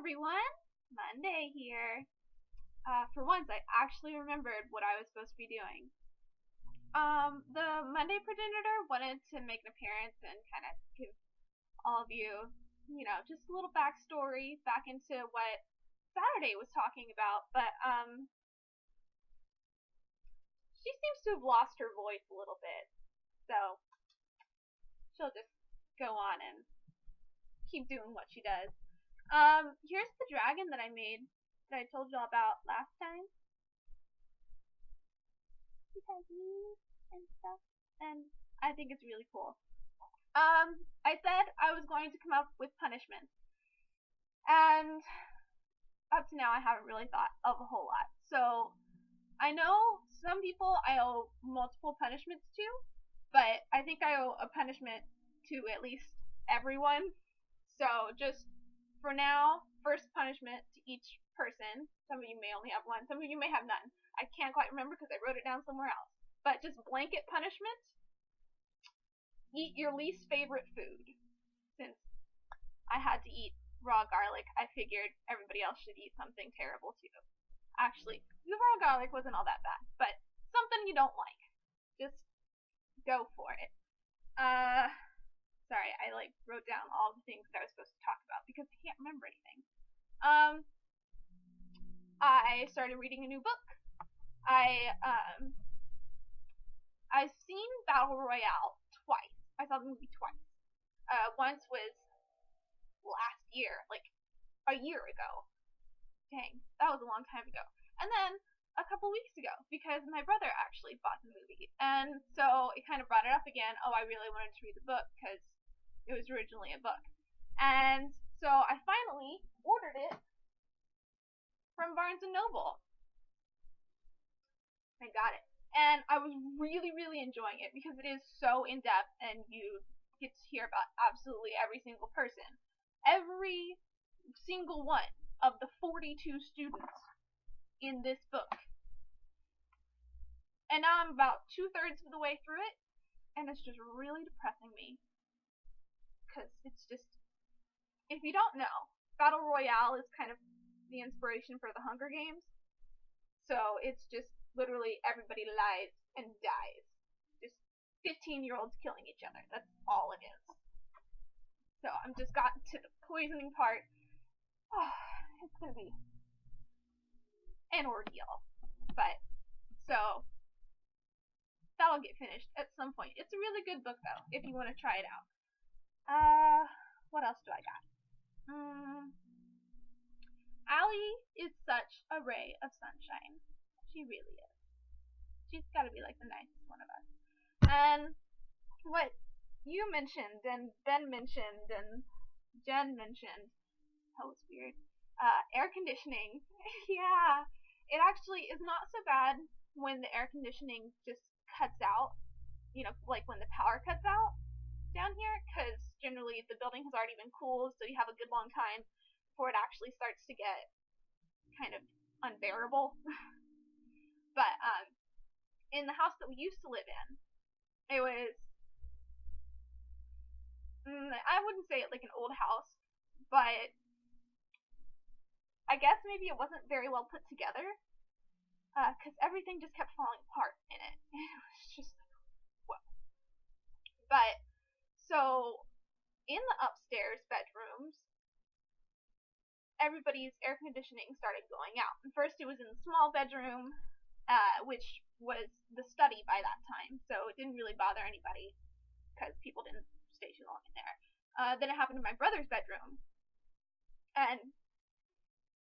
everyone! Monday here. For once, I actually remembered what I was supposed to be doing. The Monday progenitor wanted to make an appearance and kind of give all of you, just a little backstory back into what Saturday was talking about, but, she seems to have lost her voice a little bit, so she'll just go on and keep doing what she does. Here's the dragon that I made that I told y'all about last time. It has wings and stuff, and I think it's really cool. I said I was going to come up with punishments, and up to now I haven't really thought of a whole lot. So, I know some people I owe multiple punishments to, but I think I owe a punishment to at least everyone. So, just for now, first punishment to each person. Some of you may only have one, some of you may have none. I can't quite remember because I wrote it down somewhere else. But just blanket punishment, eat your least favorite food. Since I had to eat raw garlic, I figured everybody else should eat something terrible too. Actually, the raw garlic wasn't all that bad, but something you don't like. Just go for it. Sorry, I wrote down all the things that I was supposed to talk about because I can't remember anything. I started reading a new book. I've seen Battle Royale twice. I saw the movie twice. Once was last year, a year ago. Dang, that was a long time ago. And then a couple weeks ago, because my brother actually bought the movie. And so it kind of brought it up again. Oh, I really wanted to read the book because it was originally a book. And so I finally ordered it from Barnes & Noble. I got it. And I was really, really enjoying it because it is so in-depth and you get to hear about absolutely every single person. Every single one of the 42 students in this book. And now I'm about 2/3 of the way through it, and it's just really depressing me. Because it's just, if you don't know, Battle Royale is kind of the inspiration for the Hunger Games. So it's just literally everybody lies and dies. Just 15-year-olds killing each other. That's all it is. So I'm just gotten to the poisoning part. Oh, it's gonna be an ordeal. But, so, that'll get finished at some point. It's a really good book though, if you want to try it out. What else do I got? Allie is such a ray of sunshine. She really is. She's gotta be the nicest one of us. And what you mentioned, and Ben mentioned, and Jen mentioned, that was weird, air conditioning. Yeah, it actually is not so bad when the air conditioning just cuts out, when the power cuts out down here, because generally the building has already been cooled, so you have a good long time before it actually starts to get kind of unbearable. But in the house that we used to live in, it was, I wouldn't say it like an old house, but I guess maybe it wasn't very well put together, because everything just kept falling apart in it. It was just whoa. But so, in the upstairs bedrooms, everybody's air conditioning started going out. And first it was in the small bedroom, which was the study by that time, so it didn't really bother anybody, because people didn't stay too long in there. Then it happened in my brother's bedroom, and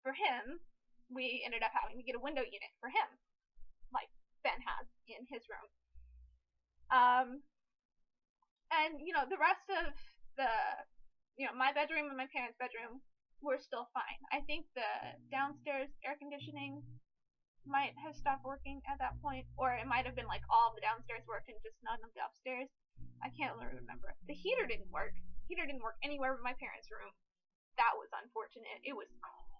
for him, we ended up having to get a window unit for him, like Ben has in his room. And, the rest of the, my bedroom and my parents' bedroom were still fine. I think the downstairs air conditioning might have stopped working at that point, or it might have been all the downstairs worked and just none of the upstairs. I can't really remember. The heater didn't work. Heater didn't work anywhere but my parents' room. That was unfortunate. It was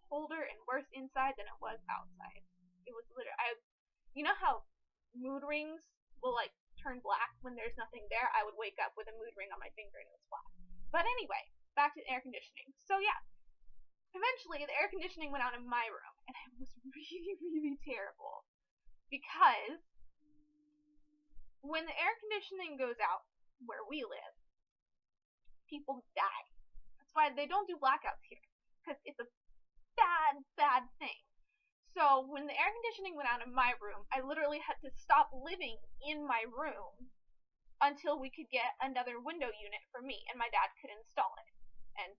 colder and worse inside than it was outside. It was literally, you know how mood rings will turn black when there's nothing there? I would wake up with a mood ring on my finger and it was black. But anyway, back to air conditioning. So yeah, eventually eventually the air conditioning went out in my room, and it was really, really terrible. Because when the air conditioning goes out where we live, people die. That's why they don't do blackouts here, because it's a bad, bad thing. So when the air conditioning went out in my room, I literally had to stop living in my room until we could get another window unit for me, and my dad could install it and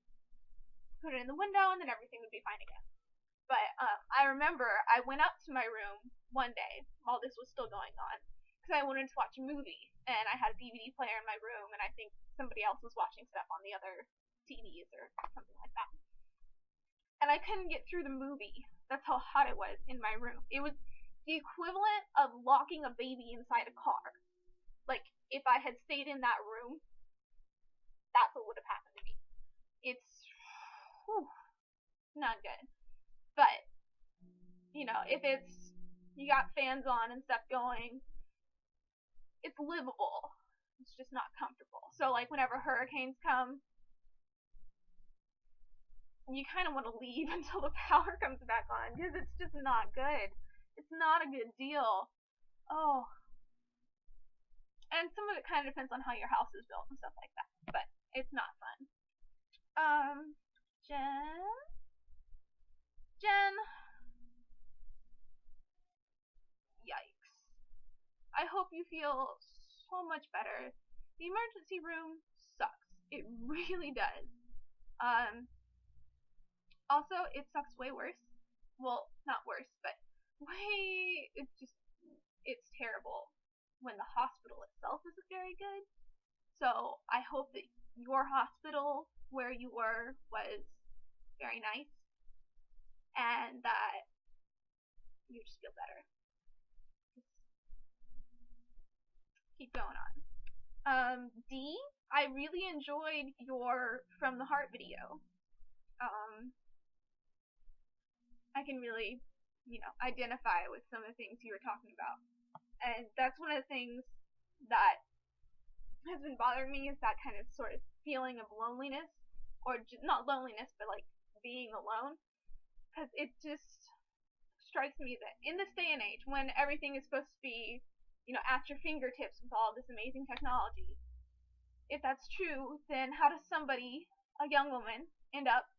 put it in the window, and then everything would be fine again. But I remember I went up to my room one day while this was still going on because I wanted to watch a movie, and I had a DVD player in my room, and I think somebody else was watching stuff on the other TVs or something like that. And I couldn't get through the movie. That's how hot it was in my room. It was the equivalent of locking a baby inside a car. Like, if I had stayed in that room, that's what would have happened to me. It's not good. But, you know, if you got fans on and stuff going, it's livable. It's just not comfortable. So, like, whenever hurricanes come, you kind of want to leave until the power comes back on, because it's just not good. It's not a good deal. Oh. And some of it kind of depends on how your house is built and stuff like that, but it's not fun. Jen, yikes. I hope you feel so much better. The emergency room sucks. It really does. Also, it sucks way worse. Well, not worse, but it's terrible when the hospital itself isn't very good. So I hope that your hospital where you were was very nice, and that you just feel better. Keep going on. D, I really enjoyed your From the Heart video. I can really, identify with some of the things you were talking about. And that's one of the things that has been bothering me, is that kind of sort of feeling of loneliness, or not loneliness, but like being alone. Because it just strikes me that in this day and age, when everything is supposed to be, at your fingertips with all this amazing technology, if that's true, then how does somebody, a young woman, end up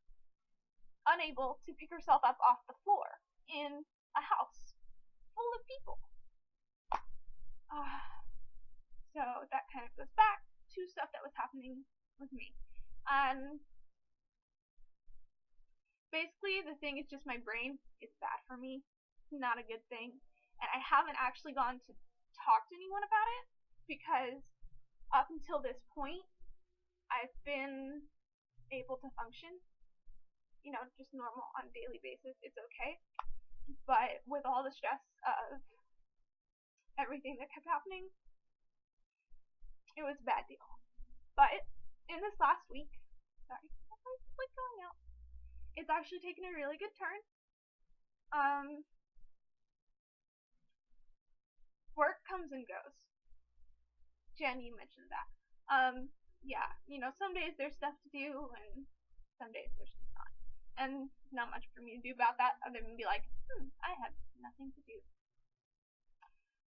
unable to pick herself up off the floor in a house full of people? So that kind of goes back to stuff that was happening with me. Basically, the thing is just my brain is bad for me. It's not a good thing. And I haven't actually gone to talk to anyone about it, because up until this point, I've been able to function, just normal on a daily basis. It's okay. But with all the stress of everything that kept happening, it was a bad deal. But in this last week, sorry, my voice is like going out. It's actually taken a really good turn. Work comes and goes. Jen, you mentioned that. Yeah, some days there's stuff to do, and some days there's just not. And not much for me to do about that, other than be like, I have nothing to do.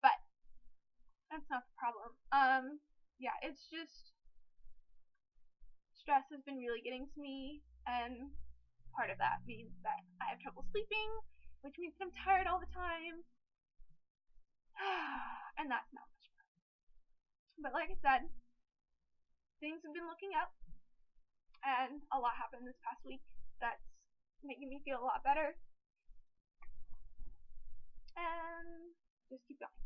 But that's not the problem. Yeah, it's just stress has been really getting to me, and part of that means that I have trouble sleeping, which means that I'm tired all the time. And that's not much fun. But like I said, things have been looking up, and a lot happened this past week that's making me feel a lot better. And just keep going.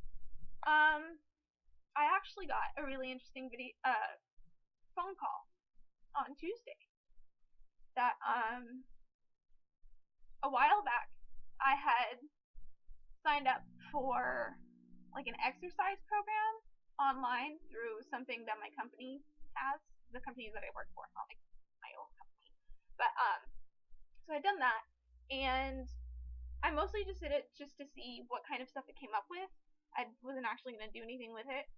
I actually got a really interesting phone call on Tuesday that a while back I had signed up for like an exercise program online through something that my company has, the company that I work for, not like my own company. But so I'd done that, and I mostly just did it just to see what kind of stuff it came up with. I wasn't actually going to do anything with it,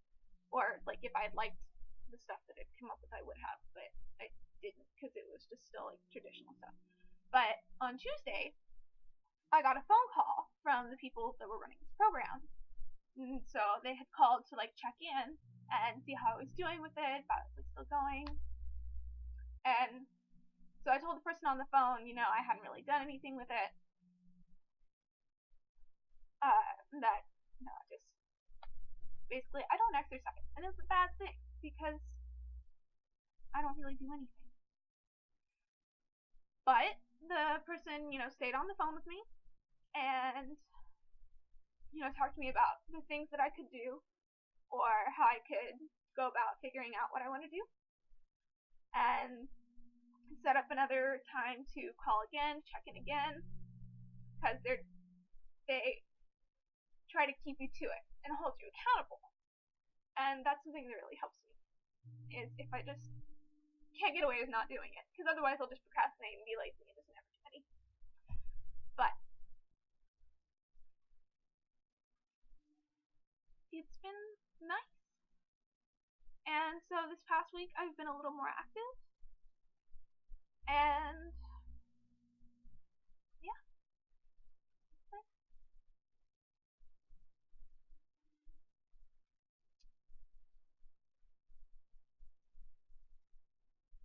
or like if I had liked the stuff that it came up with, I would have, but I didn't, because it was just still like traditional stuff. But on Tuesday, I got a phone call from the people that were running this program. And so they had called to like check in and see how I was doing with it, if I was still going. And so I told the person on the phone, I hadn't really done anything with it. That, just basically I don't exercise. And it's a bad thing because I don't really do anything. But the person, stayed on the phone with me and, talked to me about the things that I could do or how I could go about figuring out what I want to do. And set up another time to call again, check in again, because they try to keep you to it and hold you accountable. And that's something that really helps me, is if I just can't get away with not doing it, because otherwise I'll just procrastinate and be lazy and just never do any. But it's been nice. And so this past week I've been a little more active. And yeah.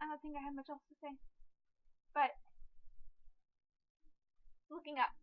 I don't think I have much else to say. But looking up